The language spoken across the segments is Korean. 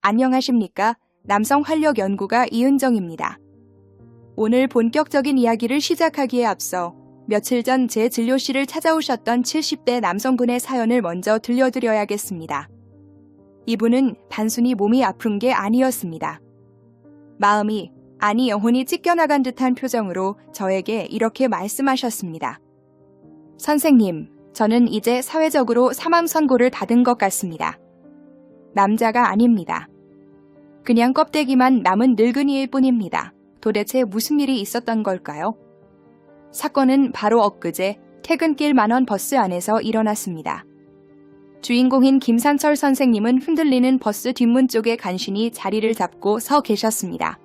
안녕하십니까? 남성 활력 연구가 이은정입니다. 오늘 본격적인 이야기를 시작하기에 앞서 며칠 전 제 진료실을 찾아오셨던 70대 남성분의 사연을 먼저 들려드려야겠습니다. 이분은 단순히 몸이 아픈 게 아니었습니다. 마음이, 아니 영혼이 찢겨나간 듯한 표정으로 저에게 이렇게 말씀하셨습니다. 선생님, 저는 이제 사회적으로 사망 선고를 받은 것 같습니다. 남자가 아닙니다. 그냥 껍데기만 남은 늙은이일 뿐입니다. 도대체 무슨 일이 있었던 걸까요? 사건은 바로 엊그제 퇴근길 만원 버스 안에서 일어났습니다. 주인공인 김산철 선생님은 흔들리는 버스 뒷문 쪽에 간신히 자리를 잡고 서 계셨습니다.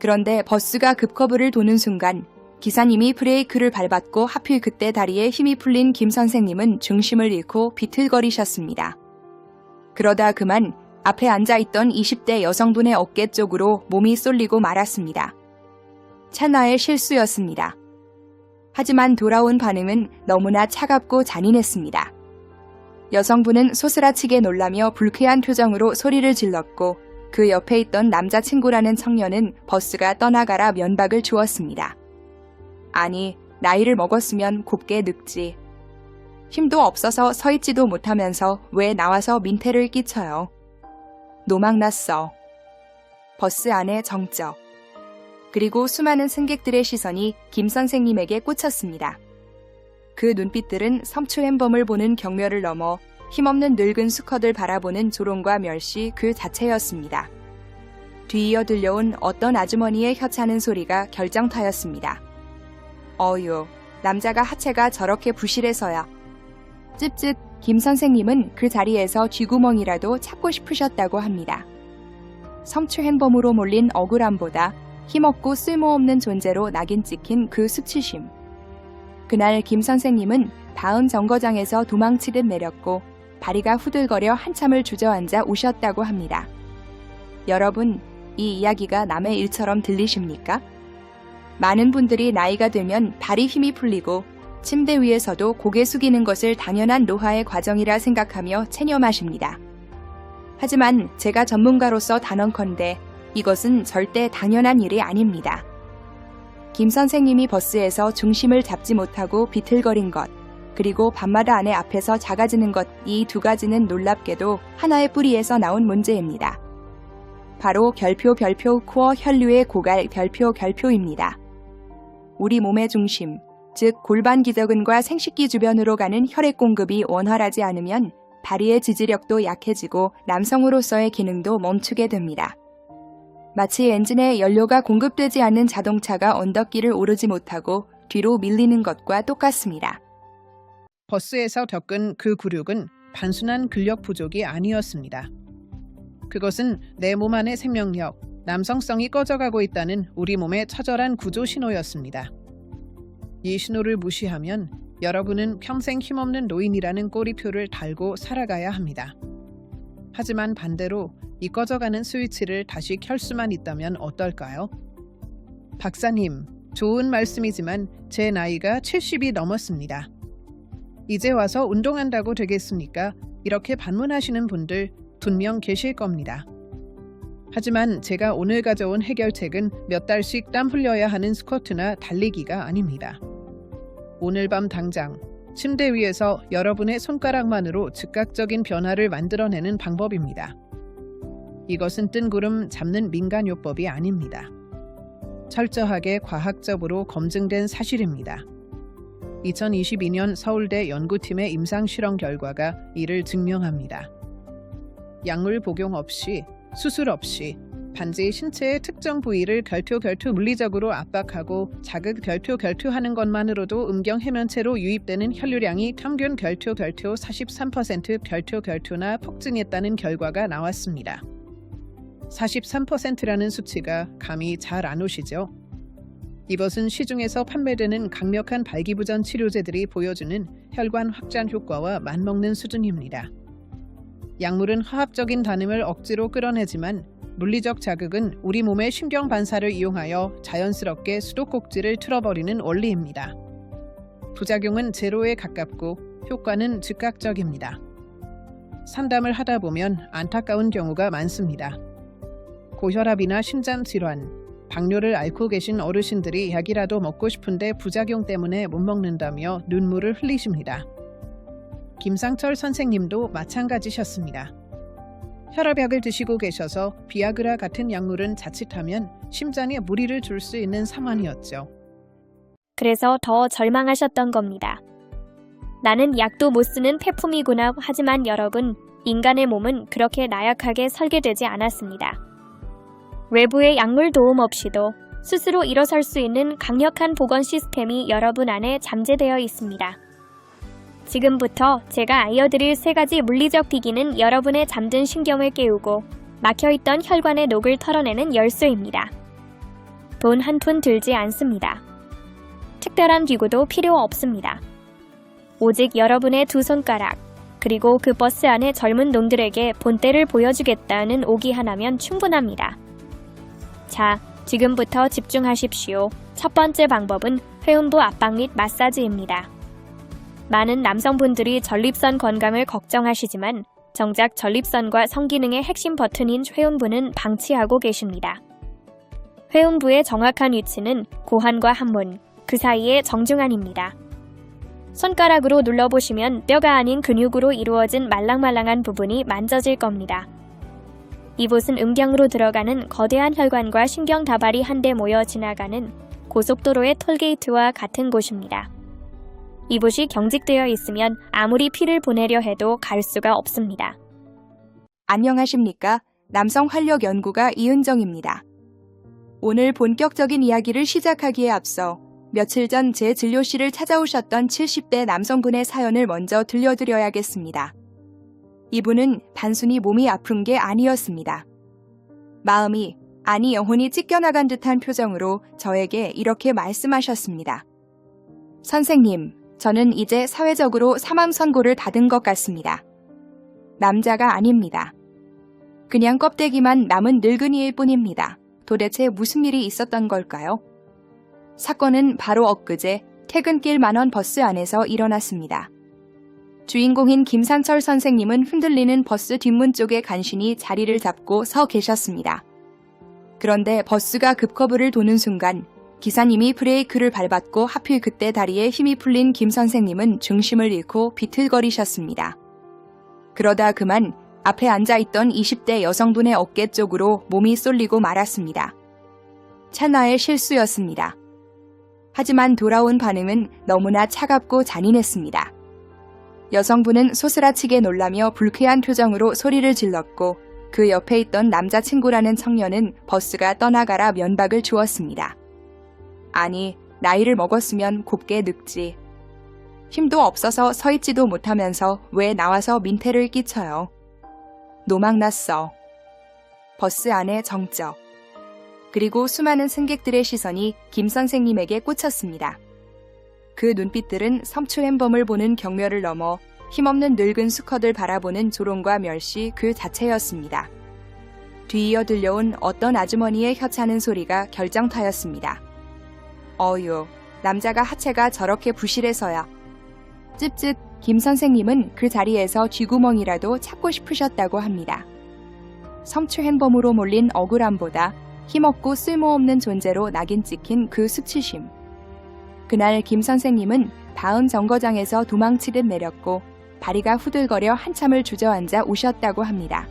그런데 버스가 급커브를 도는 순간 기사님이 브레이크를 밟았고 하필 그때 다리에 힘이 풀린 김 선생님은 중심을 잃고 비틀거리셨습니다. 그러다 그만 앞에 앉아있던 20대 여성분의 어깨 쪽으로 몸이 쏠리고 말았습니다. 찰나의 실수였습니다. 하지만 돌아온 반응은 너무나 차갑고 잔인했습니다. 여성분은 소스라치게 놀라며 불쾌한 표정으로 소리를 질렀고 그 옆에 있던 남자친구라는 청년은 버스가 떠나가라 면박을 주었습니다. 아니, 나이를 먹었으면 곱게 늙지. 힘도 없어서 서 있지도 못하면서 왜 나와서 민폐를 끼쳐요. 노망났어. 버스 안에 정적. 그리고 수많은 승객들의 시선이 김 선생님에게 꽂혔습니다. 그 눈빛들은 섬추행범을 보는 경멸을 넘어 힘없는 늙은 수컷을 바라보는 조롱과 멸시 그 자체였습니다. 뒤이어 들려온 어떤 아주머니의 혀차는 소리가 결정타였습니다. 어휴, 남자가 하체가 저렇게 부실해서야. 찝찝, 김 선생님은 그 자리에서 쥐구멍이라도 찾고 싶으셨다고 합니다. 성추행범으로 몰린 억울함보다 힘없고 쓸모없는 존재로 낙인 찍힌 그 수치심. 그날 김 선생님은 다음 정거장에서 도망치듯 내렸고 다리가 후들거려 한참을 주저앉아 우셨다고 합니다. 여러분, 이 이야기가 남의 일처럼 들리십니까? 많은 분들이 나이가 들면 다리 힘이 풀리고 침대 위에서도 고개 숙이는 것을 당연한 노화의 과정이라 생각하며 체념하십니다. 하지만 제가 전문가로서 단언컨대 이것은 절대 당연한 일이 아닙니다. 김 선생님이 버스에서 중심을 잡지 못하고 비틀거린 것, 그리고 밤마다 아내 앞에서 작아지는 것, 이 두 가지는 놀랍게도 하나의 뿌리에서 나온 문제입니다. 바로 결핍 코어 혈류의 고갈 결핍입니다. 우리 몸의 중심, 즉 골반 기저근과 생식기 주변으로 가는 혈액 공급이 원활하지 않으면 다리의 지지력도 약해지고 남성으로서의 기능도 멈추게 됩니다. 마치 엔진에 연료가 공급되지 않는 자동차가 언덕길을 오르지 못하고 뒤로 밀리는 것과 똑같습니다. 버스에서 겪은 그 굴욕은 단순한 근력 부족이 아니었습니다. 그것은 내 몸 안의 생명력, 남성성이 꺼져가고 있다는 우리 몸의 처절한 구조 신호였습니다. 이 신호를 무시하면 여러분은 평생 힘없는 노인이라는 꼬리표를 달고 살아가야 합니다. 하지만 반대로 이 꺼져가는 스위치를 다시 켤 수만 있다면 어떨까요? 박사님, 좋은 말씀이지만 제 나이가 70이 넘었습니다. 이제 와서 운동한다고 되겠습니까? 이렇게 반문하시는 분들 분명 계실 겁니다. 하지만 제가 오늘 가져온 해결책은 몇 달씩 땀 흘려야 하는 스쿼트나 달리기가 아닙니다. 오늘 밤 당장 침대 위에서 여러분의 손가락만으로 즉각적인 변화를 만들어내는 방법입니다. 이것은 뜬구름 잡는 민간요법이 아닙니다. 철저하게 과학적으로 검증된 사실입니다. 2022년 서울대 연구팀의 임상실험 결과가 이를 증명합니다. 약물 복용 없이, 수술 없이 단지 신체의 특정 부위를 결투 물리적으로 압박하고 자극 결투하는 것만으로도 음경 해면체로 유입되는 혈류량이 평균 결투 43% 결투나 폭증했다는 결과가 나왔습니다. 43%라는 수치가 감이 잘 안 오시죠? 이것은 시중에서 판매되는 강력한 발기부전 치료제들이 보여주는 혈관 확장 효과와 맞먹는 수준입니다. 약물은 화학적인 단음을 억지로 끌어내지만 물리적 자극은 우리 몸의 신경 반사를 이용하여 자연스럽게 수도꼭지를 틀어버리는 원리입니다. 부작용은 제로에 가깝고 효과는 즉각적입니다. 상담을 하다 보면 안타까운 경우가 많습니다. 고혈압이나 심장질환, 당뇨를 앓고 계신 어르신들이 약이라도 먹고 싶은데 부작용 때문에 못 먹는다며 눈물을 흘리십니다. 김상철 선생님도 마찬가지셨습니다. 혈압약을 드시고 계셔서 비아그라 같은 약물은 자칫하면 심장에 무리를 줄 수 있는 상황이었죠. 그래서 더 절망하셨던 겁니다. 나는 약도 못 쓰는 폐품이구나. 하지만 여러분, 인간의 몸은 그렇게 나약하게 설계되지 않았습니다. 외부의 약물 도움 없이도 스스로 일어설 수 있는 강력한 보건 시스템이 여러분 안에 잠재되어 있습니다. 지금부터 제가 알려드릴 3가지 물리적 비기는 여러분의 잠든 신경을 깨우고 막혀있던 혈관의 녹을 털어내는 열쇠입니다. 돈 한 푼 들지 않습니다. 특별한 기구도 필요 없습니다. 오직 여러분의 2 손가락, 그리고 그 버스 안의 젊은 놈들에게 본때를 보여주겠다는 오기 하나면 충분합니다. 자, 지금부터 집중하십시오. 첫 번째 방법은 회음부 압박 및 마사지입니다. 많은 남성분들이 전립선 건강을 걱정하시지만 정작 전립선과 성기능의 핵심 버튼인 회음부는 방치하고 계십니다. 회음부의 정확한 위치는 고환과 항문, 그 사이의 정중앙입니다. 손가락으로 눌러보시면 뼈가 아닌 근육으로 이루어진 말랑말랑한 부분이 만져질 겁니다. 이곳은 음경으로 들어가는 거대한 혈관과 신경 다발이 한데 모여 지나가는 고속도로의 톨게이트와 같은 곳입니다. 이곳이 경직되어 있으면 아무리 피를 보내려 해도 갈 수가 없습니다. 안녕하십니까? 남성 활력 연구가 이은정입니다. 오늘 본격적인 이야기를 시작하기에 앞서 며칠 전 제 진료실을 찾아오셨던 70대 남성분의 사연을 먼저 들려드려야겠습니다. 이분은 단순히 몸이 아픈 게 아니었습니다. 마음이, 아니 영혼이 찢겨나간 듯한 표정으로 저에게 이렇게 말씀하셨습니다. 선생님, 저는 이제 사회적으로 사망선고를 받은 것 같습니다. 남자가 아닙니다. 그냥 껍데기만 남은 늙은이일 뿐입니다. 도대체 무슨 일이 있었던 걸까요? 사건은 바로 엊그제 퇴근길 만원 버스 안에서 일어났습니다. 주인공인 김상철 선생님은 흔들리는 버스 뒷문 쪽에 간신히 자리를 잡고 서 계셨습니다. 그런데 버스가 급커브를 도는 순간 기사님이 브레이크를 밟았고 하필 그때 다리에 힘이 풀린 김 선생님은 중심을 잃고 비틀거리셨습니다. 그러다 그만 앞에 앉아있던 20대 여성분의 어깨 쪽으로 몸이 쏠리고 말았습니다. 찰나의 실수였습니다. 하지만 돌아온 반응은 너무나 차갑고 잔인했습니다. 여성분은 소스라치게 놀라며 불쾌한 표정으로 소리를 질렀고 그 옆에 있던 남자친구라는 청년은 버스가 떠나가라 면박을 주었습니다. 아니, 나이를 먹었으면 곱게 늙지. 힘도 없어서 서 있지도 못하면서 왜 나와서 민폐를 끼쳐요. 노망났어. 버스 안에 정적. 그리고 수많은 승객들의 시선이 김 선생님에게 꽂혔습니다. 그 눈빛들은 섬추행범을 보는 경멸을 넘어 힘없는 늙은 수컷을 바라보는 조롱과 멸시 그 자체였습니다. 뒤이어 들려온 어떤 아주머니의 혀차는 소리가 결정타였습니다. 어휴, 남자가 하체가 저렇게 부실해서야. 찝찝, 김 선생님은 그 자리에서 쥐구멍이라도 찾고 싶으셨다고 합니다. 성추행범으로 몰린 억울함보다 힘없고 쓸모없는 존재로 낙인 찍힌 그 수치심. 그날 김 선생님은 다음 정거장에서 도망치듯 내렸고 다리가 후들거려 한참을 주저앉아 우셨다고 합니다.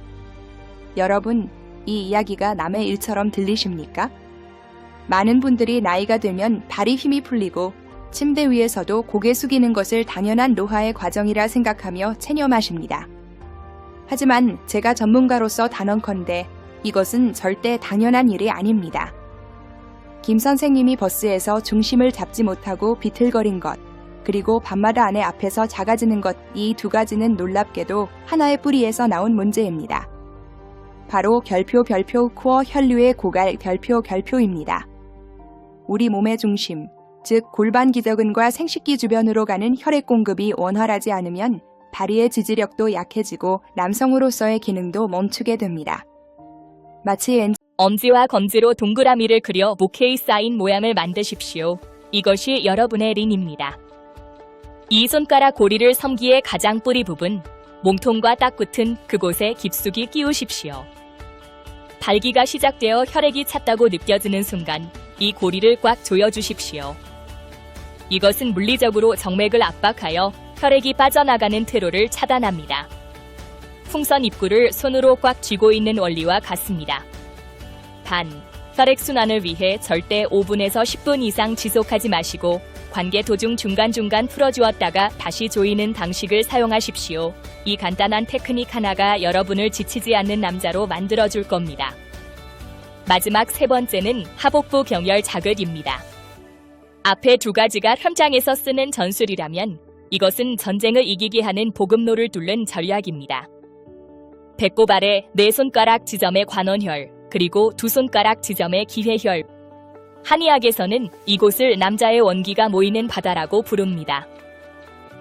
여러분, 이 이야기가 남의 일처럼 들리십니까? 많은 분들이 나이가 들면 다리 힘이 풀리고 침대 위에서도 고개 숙이는 것을 당연한 노화의 과정이라 생각하며 체념하십니다. 하지만 제가 전문가로서 단언컨대 이것은 절대 당연한 일이 아닙니다. 김 선생님이 버스에서 중심을 잡지 못하고 비틀거린 것, 그리고 밤마다 아내 앞에서 작아지는 것, 이 2가지는 놀랍게도 하나의 뿌리에서 나온 문제입니다. 바로 결핍 코어 혈류의 고갈 결핍입니다. 우리 몸의 중심, 즉 골반 기저근과 생식기 주변으로 가는 혈액 공급이 원활하지 않으면 다리의 지지력도 약해지고 남성으로서의 기능도 멈추게 됩니다. 마치 엄지와 검지로 동그라미를 그려 목회의 사인 모양을 만드십시오. 이것이 여러분의 린입니다. 이 손가락 고리를 섬기의 가장 뿌리 부분, 몸통과 딱 붙은 그곳에 깊숙이 끼우십시오. 발기가 시작되어 혈액이 찼다고 느껴지는 순간 이 고리를 꽉 조여주십시오. 이것은 물리적으로 정맥을 압박하여 혈액이 빠져나가는 퇴로를 차단합니다. 풍선 입구를 손으로 꽉 쥐고 있는 원리와 같습니다. 단, 혈액순환을 위해 절대 5분에서 10분 이상 지속하지 마시고 관계 도중 중간중간 풀어주었다가 다시 조이는 방식을 사용하십시오. 이 간단한 테크닉 하나가 여러분을 지치지 않는 남자로 만들어줄 겁니다. 마지막 세 번째는 하복부 경혈 자극입니다. 앞에 두 가지가 현장에서 쓰는 전술이라면 이것은 전쟁을 이기게 하는 보급로를 뚫는 전략입니다. 배꼽 아래 네 손가락 지점의 관원혈, 그리고 두 손가락 지점의 기회혈. 한의학에서는 이곳을 남자의 원기가 모이는 바다라고 부릅니다.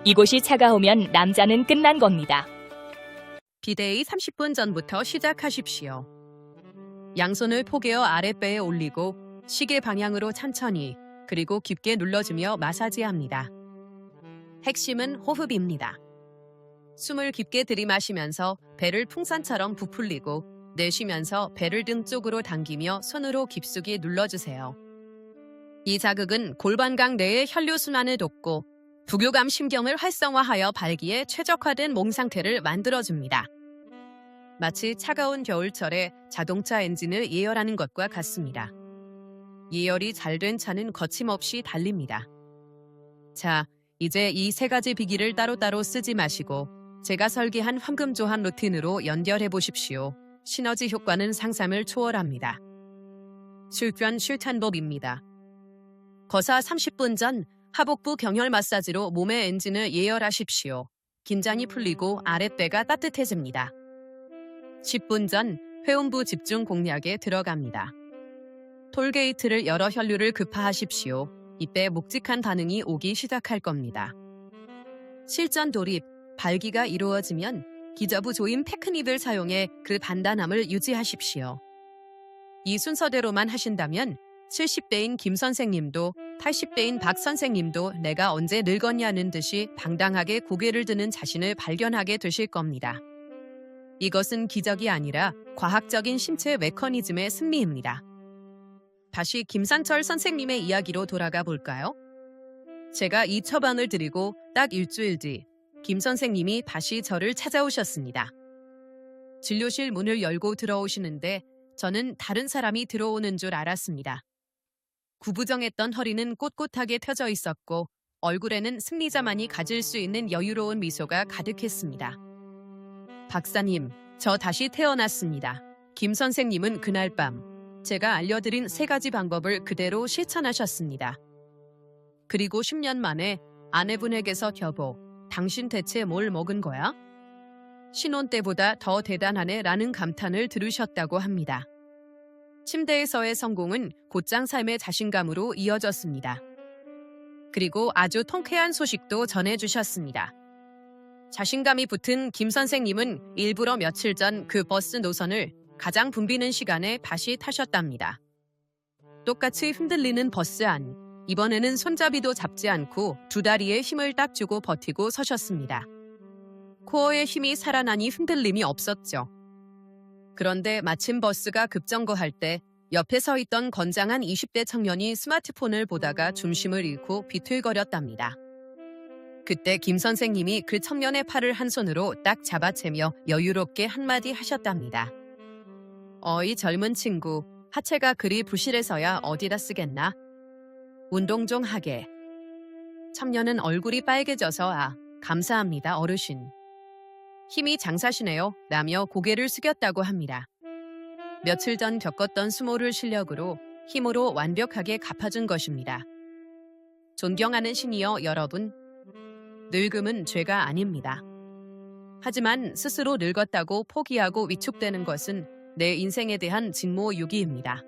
이곳이 차가우면 남자는 끝난 겁니다. 비데이 30분 전부터 시작하십시오. 양손을 포개어 아랫배에 올리고 시계 방향으로 천천히 그리고 깊게 눌러주며 마사지합니다. 핵심은 호흡입니다. 숨을 깊게 들이마시면서 배를 풍선처럼 부풀리고 내쉬면서 배를 등 쪽으로 당기며 손으로 깊숙이 눌러주세요. 이 자극은 골반각 내의 혈류순환을 돕고 부교감 신경을 활성화하여 발기에 최적화된 몸 상태를 만들어줍니다. 마치 차가운 겨울철에 자동차 엔진을 예열하는 것과 같습니다. 예열이 잘 된 차는 거침없이 달립니다. 자, 이제 이 세 가지 비기를 따로따로 쓰지 마시고 제가 설계한 황금조합 루틴으로 연결해 보십시오. 시너지 효과는 상상을 초월합니다. 실전 실탄법입니다. 거사 30분 전 하복부 경혈 마사지로 몸의 엔진을 예열하십시오. 긴장이 풀리고 아랫배가 따뜻해집니다. 10분 전 회음부 집중 공략에 들어갑니다. 톨게이트를 열어 혈류를 급파하십시오. 이때 묵직한 반응이 오기 시작할 겁니다. 실전 돌입, 발기가 이루어지면 기저부 조임 테크닉을 사용해 그 단단함을 유지하십시오. 이 순서대로만 하신다면 70대인 김 선생님도 80대인 박 선생님도 내가 언제 늙었냐는 듯이 당당하게 고개를 드는 자신을 발견하게 되실 겁니다. 이것은 기적이 아니라 과학적인 신체 메커니즘의 승리입니다. 다시 김상철 선생님의 이야기로 돌아가 볼까요? 제가 이 처방을 드리고 딱 일주일 뒤 김 선생님이 다시 저를 찾아오셨습니다. 진료실 문을 열고 들어오시는데 저는 다른 사람이 들어오는 줄 알았습니다. 구부정했던 허리는 꼿꼿하게 펴져 있었고 얼굴에는 승리자만이 가질 수 있는 여유로운 미소가 가득했습니다. 박사님, 저 다시 태어났습니다. 김 선생님은 그날 밤 제가 알려드린 세 가지 방법을 그대로 실천하셨습니다. 그리고 10년 만에 아내분에게서 여보, 당신 대체 뭘 먹은 거야? 신혼 때보다 더 대단하네 라는 감탄을 들으셨다고 합니다. 침대에서의 성공은 곧장 삶의 자신감으로 이어졌습니다. 그리고 아주 통쾌한 소식도 전해주셨습니다. 자신감이 붙은 김 선생님은 일부러 며칠 전 그 버스 노선을 가장 붐비는 시간에 다시 타셨답니다. 똑같이 흔들리는 버스 안, 이번에는 손잡이도 잡지 않고 두 다리에 힘을 딱 주고 버티고 서셨습니다. 코어에 힘이 살아나니 흔들림이 없었죠. 그런데 마침 버스가 급정거할 때 옆에 서 있던 건장한 20대 청년이 스마트폰을 보다가 중심을 잃고 비틀거렸답니다. 그때 김 선생님이 그 청년의 팔을 한 손으로 딱 잡아채며 여유롭게 한마디 하셨답니다. 어이 젊은 친구, 하체가 그리 부실해서야 어디다 쓰겠나? 운동 좀 하게. 청년은 얼굴이 빨개져서 감사합니다 어르신. 힘이 장사시네요 라며 고개를 숙였다고 합니다. 며칠 전 겪었던 수모를 실력으로 힘으로 완벽하게 갚아준 것입니다. 존경하는 시니어 여러분, 늙음은 죄가 아닙니다. 하지만 스스로 늙었다고 포기하고 위축되는 것은 내 인생에 대한 직무유기입니다.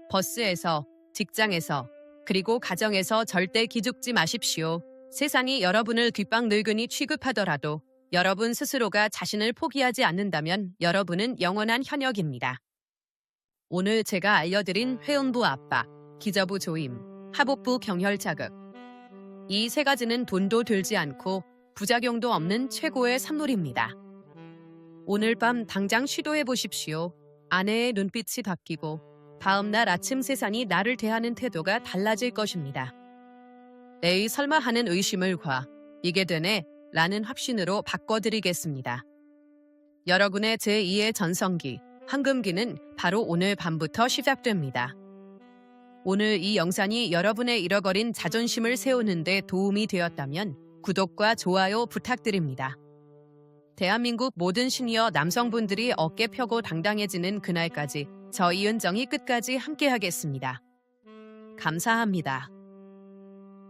버스에서, 직장에서, 그리고 가정에서 절대 기죽지 마십시오. 세상이 여러분을 뒷방 늙은이 취급하더라도 여러분 스스로가 자신을 포기하지 않는다면 여러분은 영원한 현역입니다. 오늘 제가 알려드린 회음부 압박, 기저부 조임, 하복부 경혈 자극. 이 세 가지는 돈도 들지 않고 부작용도 없는 최고의 선물입니다. 오늘 밤 당장 시도해 보십시오. 아내의 눈빛이 바뀌고 다음 날 아침 세상이 나를 대하는 태도가 달라질 것입니다. 에이 설마 하는 의심을 이게 되네 라는 확신으로 바꿔드리겠습니다. 여러분의 제2의 전성기, 황금기는 바로 오늘 밤부터 시작됩니다. 오늘 이 영상이 여러분의 잃어버린 자존심을 세우는 데 도움이 되었다면 구독과 좋아요 부탁드립니다. 대한민국 모든 시니어 남성분들이 어깨 펴고 당당해지는 그날까지 저 이은정이 끝까지 함께하겠습니다. 감사합니다.